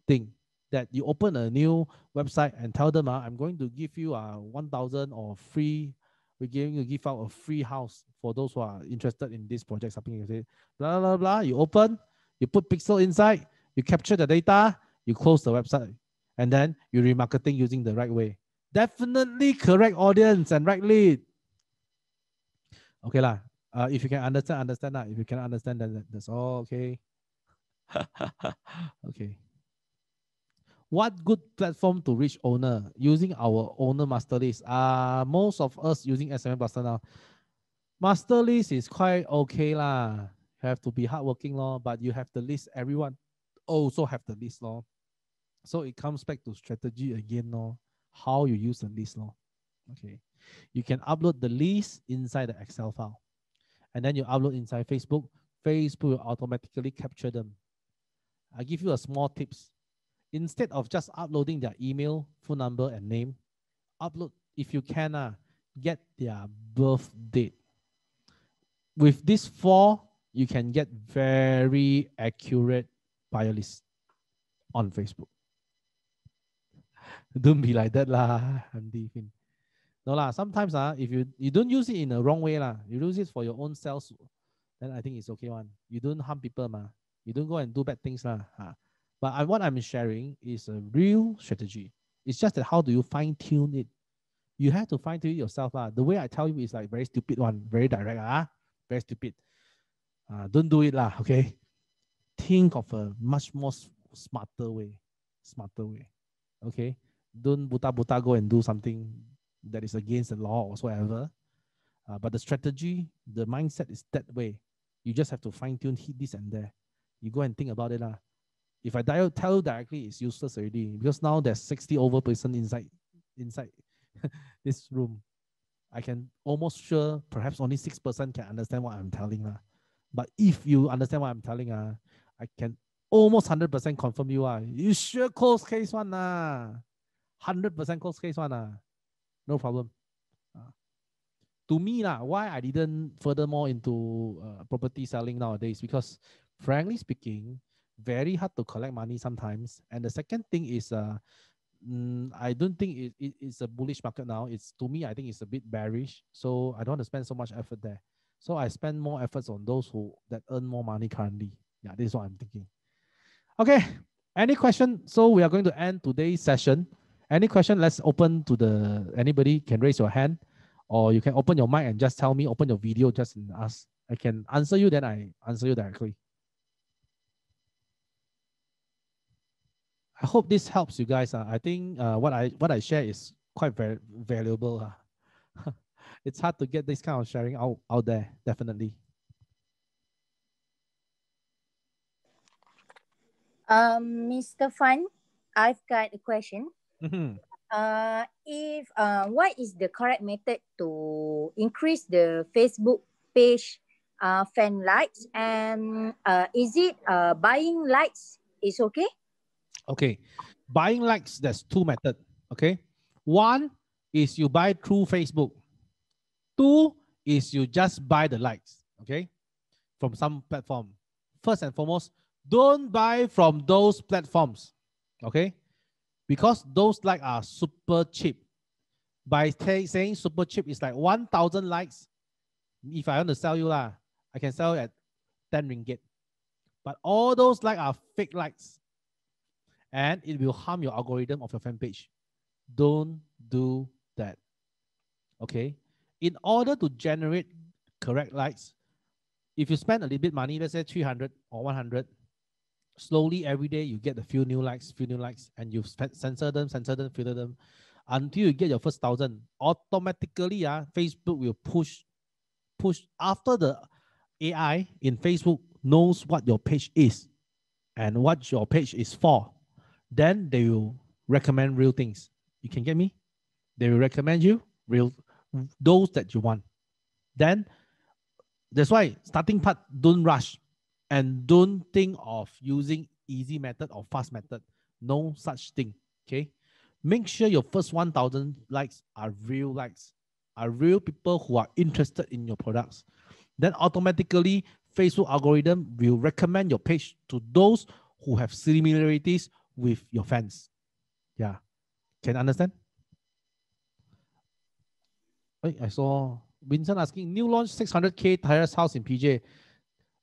Speaker 1: thing, that you open a new website and tell them, I'm going to give you 1,000 or free. We're going to give out a free house for those who are interested in this project. Something you say, blah, blah, blah. You open, you put pixel inside, you capture the data, you close the website, and then you remarketing using the right way. Definitely correct audience and right lead. Okay lah. If you can understand that. If you can understand that, that's all okay. Okay. What good platform to reach owner? Using our owner master list. Most of us using SMM Buster now. Master list is quite okay lah. You have to be hardworking law, but you have the list. Everyone also have the list law. So it comes back to strategy again law. How you use the list law. Okay. You can upload the list inside the Excel file. And then you upload inside Facebook. Facebook will automatically capture them. I give you a small tips. Instead of just uploading their email, phone number, and name, upload, if you can, get their birth date. With these 4, you can get very accurate buyer list on Facebook. Don't be like that lah. No lah. Sometimes if you don't use it in the wrong way lah, you use it for your own sales, then I think it's okay one. You don't harm people ma. You don't go and do bad things lah. But what I'm sharing is a real strategy. It's just that how do you fine tune it? You have to fine tune it yourself lah. The way I tell you is like very stupid one, very direct very stupid. Don't do it lah. Okay. Think of a much more smarter way. Okay. Don't buta go and do something that is against the law or whatsoever. But the strategy, the mindset is that way. You just have to fine tune this and there. You go and think about it lah. If I tell you directly, it's useless already because now there's 60 over person inside this room. I can almost sure perhaps only 6% can understand what I'm telling. But if you understand what I'm telling, I can almost 100% confirm you. You sure close case one. 100% close case one. No problem. To me, why I didn't furthermore into property selling nowadays, because frankly speaking, very hard to collect money sometimes. And the second thing is, I don't think it's a bullish market now. To me, I think it's a bit bearish. So I don't want to spend so much effort there. So I spend more efforts on those that earn more money currently. Yeah, this is what I'm thinking. Okay, any question? So we are going to end today's session. Any question? Let's open to anybody can raise your hand, or you can open your mic and just tell me, open your video, just ask. I can answer you, then I answer you directly. I hope this helps you guys. I think what I share is quite very valuable. It's hard to get this kind of sharing out there, definitely.
Speaker 2: Mr. Fan, I've got a question.
Speaker 1: Mm-hmm.
Speaker 2: What is the correct method to increase the Facebook page fan likes, and is it buying likes is okay?
Speaker 1: Okay, buying likes, there's 2 methods. Okay, 1 is you buy through Facebook. 2 is you just buy the likes. Okay, from some platform. First and foremost, don't buy from those platforms. Okay, because those likes are super cheap. By saying super cheap, it's like 1,000 likes, If I want to sell you lah, I can sell at 10 ringgit. But all those likes are fake likes, and it will harm your algorithm of your fan page. Don't do that. Okay. In order to generate correct likes, if you spend a little bit money, let's say 300 or 100, slowly every day you get a few new likes, and you censor them, filter them until you get your first 1,000. Automatically, Facebook will push after the AI in Facebook knows what your page is and what your page is for. Then they will recommend real things. You can get me? They will recommend you those that you want. Then that's why starting part, don't rush and don't think of using easy method or fast method. No such thing. Okay. Make sure your first 1,000 likes are real likes, are real people who are interested in your products. Then automatically Facebook algorithm will recommend your page to those who have similarities with your fans. Yeah. Can understand? I saw Vincent asking, new launch 600K terrace house in PJ.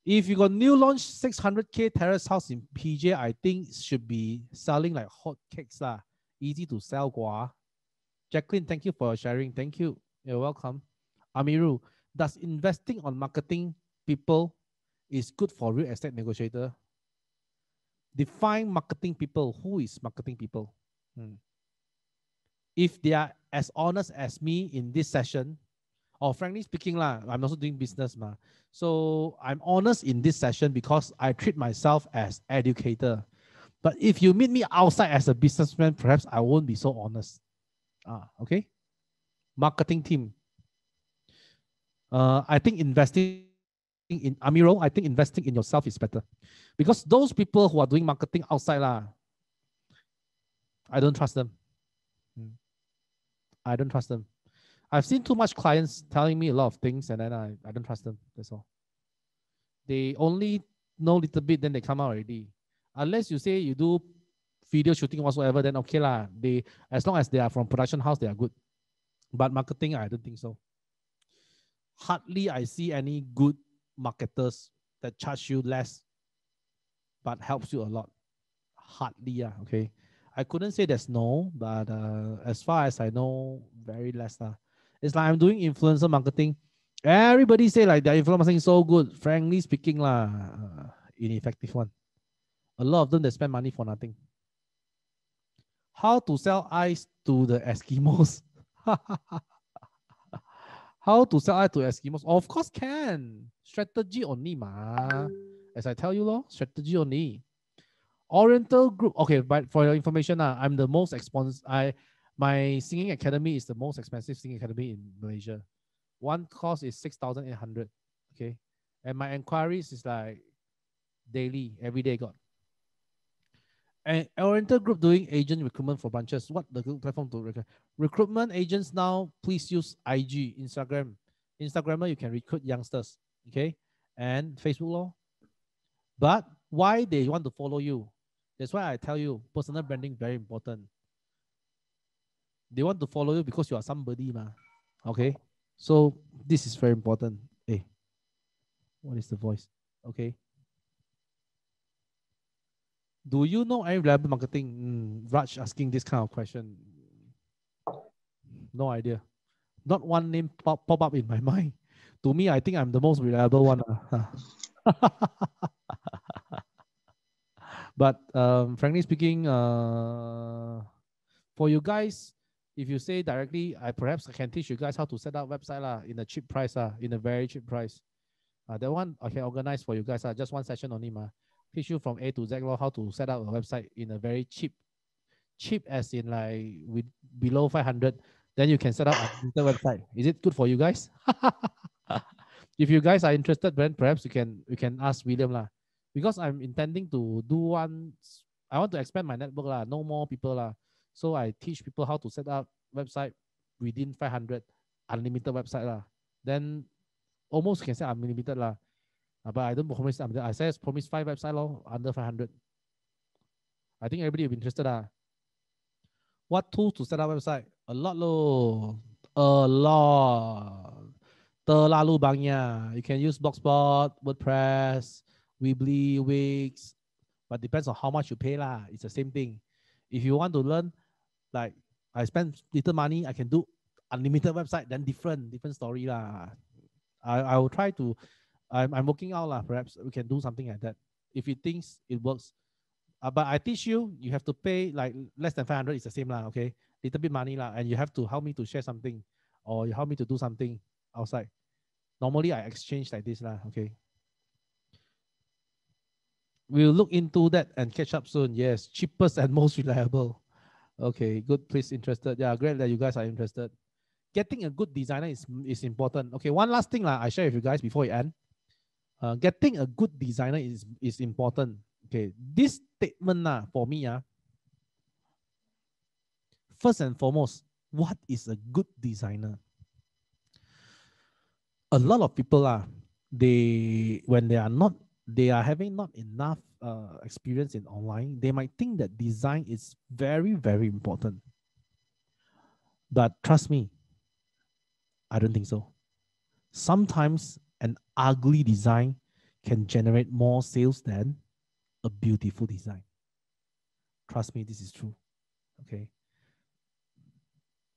Speaker 1: If you got new launch 600K terrace house in PJ, I think it should be selling like hot cakes lah. Easy to sell, gua. Jacqueline, thank you for sharing. Thank you. You're welcome. Amiru, does investing on marketing people is good for real estate negotiator? Define marketing people. Who is marketing people? If they are as honest as me in this session, or frankly speaking lah, I'm also doing business ma. So I'm honest in this session because I treat myself as educator. But if you meet me outside as a businessman, perhaps I won't be so honest. Okay. Marketing team. I think investing in Amiro, I think investing in yourself is better. Because those people who are doing marketing outside lah, I don't trust them. I don't trust them. I've seen too much clients telling me a lot of things and then I don't trust them. That's all. They only know a little bit, then they come out already. Unless you say you do video shooting or whatsoever, then okay lah. They, as long as they are from production house, they are good. But marketing, I don't think so. Hardly I see any good marketers that charge you less, but helps you a lot. Hardly, okay. I couldn't say there's no, but as far as I know, very less lah. It's like I'm doing influencer marketing. Everybody say like their influencer marketing is so good. Frankly speaking lah, ineffective one. A lot of them, they spend money for nothing. How to sell ice to the Eskimos? How to sell ice to Eskimos? Of course can. Strategy only ma. As I tell you lo, strategy only. Oriental Group. Okay, but for your information, I'm the most expensive. My singing academy is the most expensive singing academy in Malaysia. One course is 6,800. Okay, and my inquiries is like daily, every day got. And Oriental Group doing agent recruitment for branches. What the platform to recruit? Recruitment agents now, please use IG, Instagram. Instagrammer, you can recruit youngsters. Okay, and Facebook law. But why they want to follow you? That's why I tell you, personal branding very important. They want to follow you because you are somebody, ma. Okay, so this is very important. Hey, what is the voice? Okay. Do you know any reliable marketing? Raj asking this kind of question. No idea. Not one name pop up in my mind. To me, I think I'm the most reliable one. But frankly speaking, for you guys, if you say directly, I perhaps can teach you guys how to set up website lah in a cheap price in a very cheap price. That one I can organize for you guys just one session only ma. Teach you from A to Z how to set up a website in a very cheap as in like with below 500. Then you can set up a website. Is it good for you guys? If you guys are interested, then perhaps you can ask William lah. Because I'm intending to do one. I want to expand my network lah. No more people lah. So I teach people how to set up website within 500, unlimited website lah. Then almost can say unlimited lah. But I don't promise unlimited. I say promise 5 website lor, under 500. I think everybody will be interested lah. What tools to set up website? A lot low. A lot. Terlalu banyak. You can use Blogspot, WordPress, Weebly, Wix, but depends on how much you pay lah. It's the same thing. If you want to learn, like I spend little money, I can do unlimited website, then different story lah. I will try to, I'm working out lah. Perhaps we can do something like that. If it thinks it works, but I teach you, you have to pay like less than 500. It's the same lah. Okay, little bit money lah, and you have to help me to share something, or you help me to do something outside. Normally I exchange like this lah. Okay. We'll look into that and catch up soon. Yes, cheapest and most reliable. Okay, good. Please interested. Yeah, great that you guys are interested. Getting a good designer is important. Okay, one last thing I share with you guys before we end. Getting a good designer is important. Okay, this statement for me, first and foremost, what is a good designer? A lot of people when they are having not enough experience in online, they might think that design is very, very important. But trust me, I don't think so. Sometimes an ugly design can generate more sales than a beautiful design. Trust me, this is true. Okay.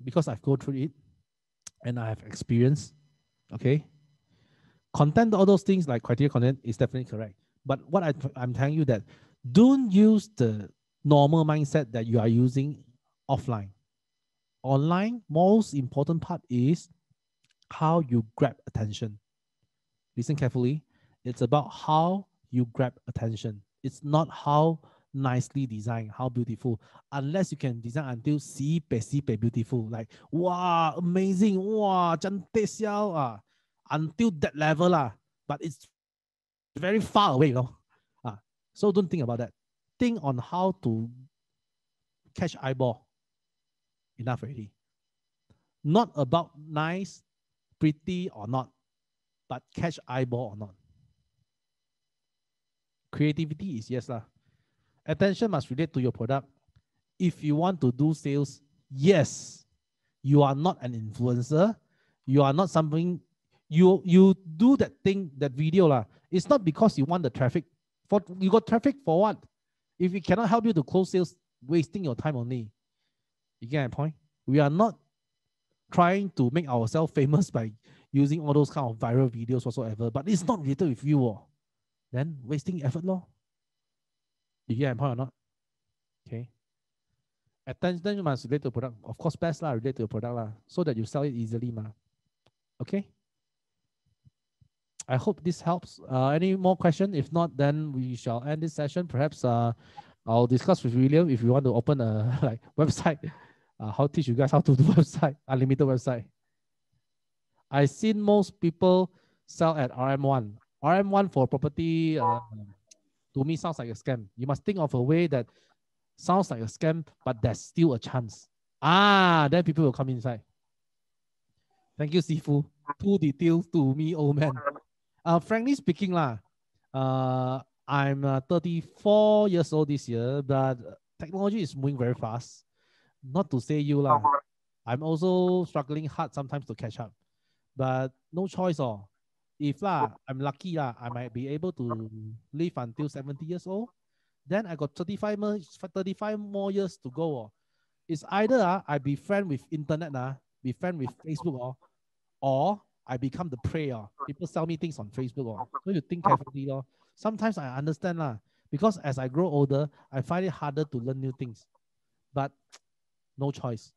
Speaker 1: Because I've gone through it and I have experience. Okay. Content, all those things like criteria content is definitely correct. But what I'm telling you that don't use the normal mindset that you are using offline. Online, most important part is how you grab attention. Listen carefully. It's about how you grab attention. It's not how nicely designed, how beautiful. Unless you can design until sibei beautiful, like wow, amazing, wow, cantik siao, until that level but it's very far away, So don't think about that. Think on how to catch eyeball. Enough already. Not about nice, pretty or not, but catch eyeball or not. Creativity is yes lah. Attention must relate to your product. If you want to do sales, yes, you are not an influencer. You are not something, you do that thing, that video lah. It's not because you want the traffic. You got traffic for what? If it cannot help you to close sales, wasting your time only. You get my point? We are not trying to make ourselves famous by using all those kind of viral videos whatsoever, but it's not related with you. Then wasting effort law. You get my point or not? Okay. Attention must relate to product. Of course, best relate to your product so that you sell it easily Okay. I hope this helps. Any more questions? If not, then we shall end this session. Perhaps I'll discuss with William if you want to open a like website. How teach you guys how to do website, unlimited website. I've seen most people sell at RM1. RM1 for property, to me, sounds like a scam. You must think of a way that sounds like a scam, but there's still a chance. Then people will come inside. Thank you, Sifu. Too detailed to me, old man. Frankly speaking, I'm 34 years old this year, but technology is moving very fast. Not to say you I'm also struggling hard sometimes to catch up, but no choice. If I'm lucky, I might be able to live until 70 years old. Then I got 35 more years to go. It's either I be friend with internet, be friend with Facebook, or I become the prey. People sell me things on Facebook. So you think carefully. Sometimes I understand because as I grow older, I find it harder to learn new things. But no choice.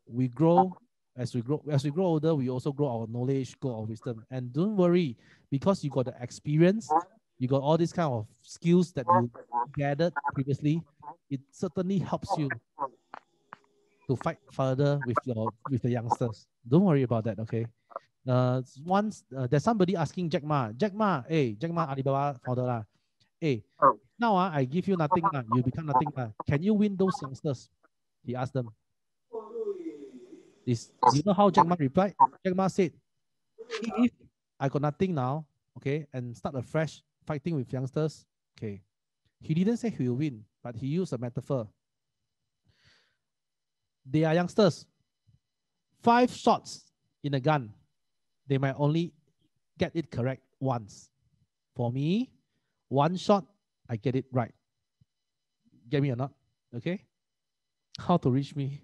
Speaker 1: We grow. As we grow older, we also grow our knowledge, grow our wisdom. And don't worry, because you got the experience, you got all these kind of skills that you gathered previously, it certainly helps you to fight further with the youngsters. Don't worry about that, okay? Once there's somebody asking Jack Ma, hey, Jack Ma, Alibaba founder hey, now I give you nothing, you become nothing. Can you win those youngsters? He asked them. You know how Jack Ma replied? Jack Ma said, if I got nothing now, okay, and start afresh fighting with youngsters, okay, he didn't say he will win, but he used a metaphor. They are youngsters. 5 shots in a gun. they might only get it correct once. For me, one shot, I get it right. Get me or not? Okay. How to reach me?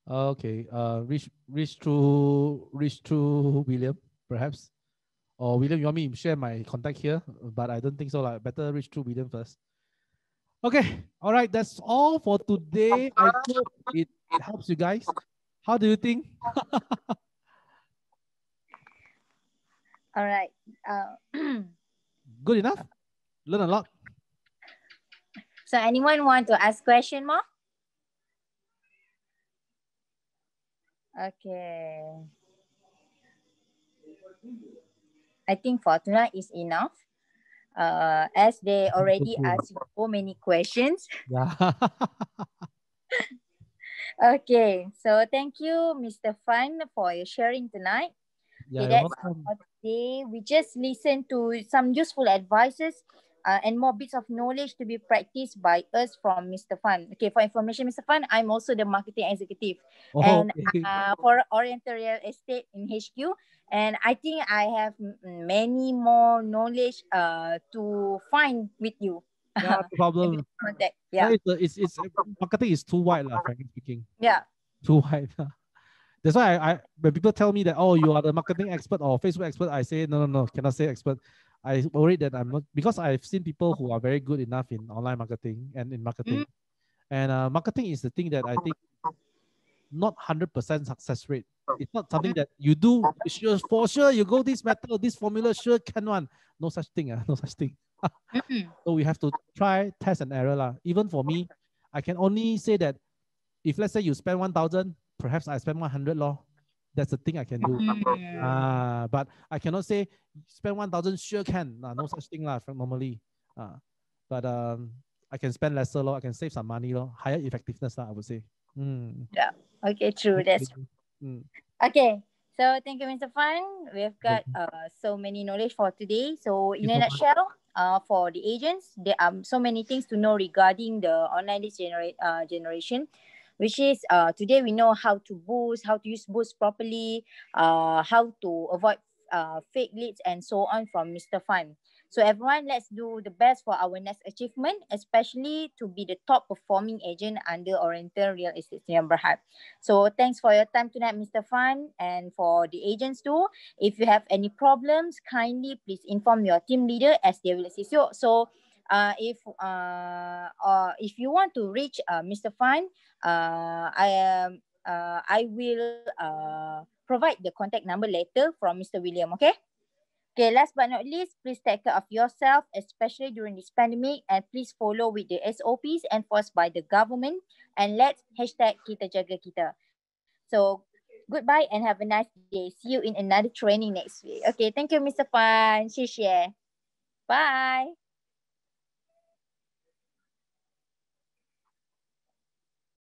Speaker 1: Okay. Reach through William, perhaps. Or William, you want me to share my contact here? But I don't think so. Like, better reach through William first. Okay. All right. That's all for today. I hope it helps you guys. How do you think?
Speaker 2: All right.
Speaker 1: Good enough? Learn a lot?
Speaker 2: So anyone want to ask question more? Okay. I think for tonight is enough. As they already asked so many questions.
Speaker 1: Yeah.
Speaker 2: Okay. So thank you, Mr. Fan, for your sharing tonight.
Speaker 1: Yeah,
Speaker 2: Okay, that's all for today. We just listened to some useful advices and more bits of knowledge to be practiced by us from Mr. Fan. Okay, for information, Mr. Fan, I'm also the marketing executive and
Speaker 1: okay.
Speaker 2: for Oriental Real Estate in HQ. And I think I have many more knowledge to find with you.
Speaker 1: Yeah, no problem.
Speaker 2: Contact. Yeah.
Speaker 1: It's marketing is too wide, frankly speaking.
Speaker 2: Yeah.
Speaker 1: Too wide. That's why I when people tell me that, oh, you are the marketing expert or Facebook expert, I say no, cannot say expert. I worry that I'm not, because I've seen people who are very good enough in online marketing and in marketing. And marketing is the thing that I think not 100% success rate. It's not something that you do for sure you go this method, this formula, sure can one. No such thing, no such thing. So we have to try, test and error lah. Even for me, I can only say that if let's say you spend 1,000, perhaps I spend 100 law. That's the thing I can do. But I cannot say spend 1,000 sure can. No such thing lah normally. But I can spend lesser law. I can save some money law. Higher effectiveness lah, I would say.
Speaker 2: Yeah. Okay, true. That's okay. So thank you, Mr. Fan. We've got so many knowledge for today. So in a nutshell, for the agents, there are so many things to know regarding the online leads generation, which is today we know how to boost, how to use boost properly, how to avoid fake leads and so on from Mr. Fan. So everyone, let's do the best for our next achievement, especially to be the top performing agent under Oriental Real Estate Sdn Bhd. So thanks for your time tonight, Mr. Fan, and for the agents too. If you have any problems, kindly please inform your team leader as they will assist you. So if you want to reach Mr. Fan, I will provide the contact number later from Mr. William, okay? Okay, last but not least, please take care of yourself, especially during this pandemic, and please follow with the SOPs enforced by the government, and let's #kita jaga kita. So goodbye and have a nice day. See you in another training next week. Okay, thank you, Mr. Pan. 谢谢. Bye.